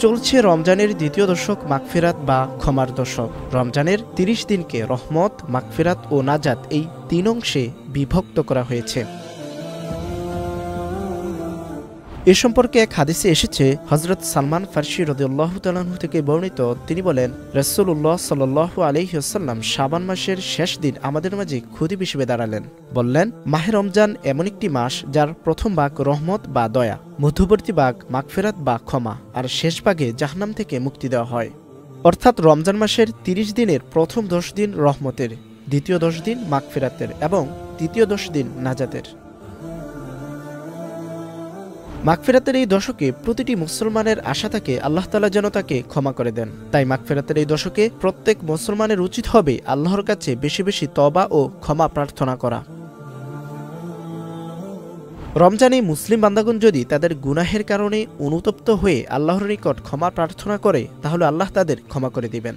চলছে রমজানের দ্বিতীয় দশক মাগফিরাত বা ক্ষমার দশক। রমজানের ৩০ দিনকে রহমত, মাগফিরাত ও নাজাত এই তিন অংশে বিভক্ত করা হয়েছে। এ সম্পর্কে এক হাদিসে এসেছে, হযরত সালমান ফারসি রাদিয়াল্লাহু তাআলা আনহু থেকে বর্ণিত, তিনি বলেন, রাসূলুল্লাহ সাল্লাল্লাহু আলাইহি ওয়াসাল্লাম শাবান মাসের শেষ দিন আমাদের মাঝে খুদীব হিসেবে দাঁড়ালেন। বললেন, মাহে রমজান এমন একটি মাস যার প্রথম ভাগ রহমত বা দয়া, মধ্যবর্তী ভাগ মাগফিরাত বা ক্ষমা, আর শেষ ভাগে জাহান্নাম থেকে মুক্তি দেওয়া হয়। অর্থাৎ রমজান মাসের ৩০ দিনের প্রথম ১০ দিন রহমতের, দ্বিতীয় ১০ দিন মাগফিরাতের এবং তৃতীয় ১০ দিন নাজাতের। মাগফিরাতের এই দশকে প্রতিটি মুসলমানের আশা থাকে আল্লাহ তাআলা যেন তাকে ক্ষমা করে দেন। তাই মাগফিরাতের এই দশকে প্রত্যেক মুসলমানের উচিত হবে আল্লাহর কাছে বেশি বেশি তওবা ও ক্ষমা প্রার্থনা করা। রমজানে মুসলিম বান্দাগণ যদি তাদের গুনাহের কারণে অনুতপ্ত হয়ে আল্লাহর নিকট ক্ষমা প্রার্থনা করে, তাহলে আল্লাহ তাদের ক্ষমা করে দিবেন।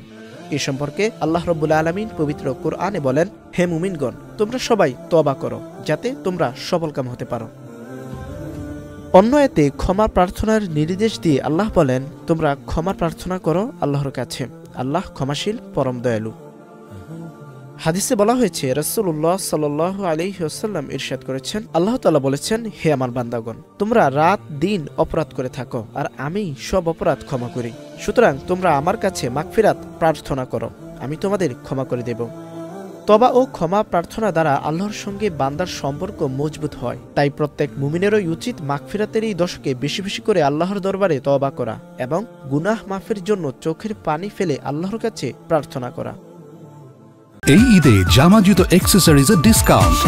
এ সম্পর্কে আল্লাহ রাব্বুল আলামিন পবিত্র কোরআনে বলেন, হে মুমিনগণ, তোমরা সবাই তওবা করো যাতে তোমরা সফলকাম হতে পারো। অন্য এতে ক্ষমা প্রার্থনার নির্দেশ দিয়ে আল্লাহ বলেন, তোমরা ক্ষমা প্রার্থনা করো আল্লাহর কাছে, আল্লাহ ক্ষমাশীল পরম দয়ালু। হাদিসে বলা হয়েছে, রাসূলুল্লাহ সাল্লাল্লাহু আলাইহি ওয়াসাল্লাম ইরশাদ করেছেন, আল্লাহ তাআলা বলেছেন, হে আমার বান্দাগণ, তোমরা রাত দিন অপরাধ করে থাকো আর আমি সব অপরাধ ক্ষমা করি। সুতরাং তোমরা আমার কাছে মাগফিরাত প্রার্থনা করো, আমি তোমাদের ক্ষমা করে দেব। তওবা ও ক্ষমা প্রার্থনা দ্বারা আল্লাহর সঙ্গে বান্দার সম্পর্ক মজবুত হয়। তাই প্রত্যেক মুমিনেরই উচিত মাগফিরাতের এই দশকে বেশি বেশি করে আল্লাহর দরবারে তওবা করা এবং গুনাহ মাফের জন্য চোখের পানি ফেলে আল্লাহর কাছে প্রার্থনা করা। এই ঈদে জামা জুতো অ্যাকসেসরিজের ডিসকাউন্ট।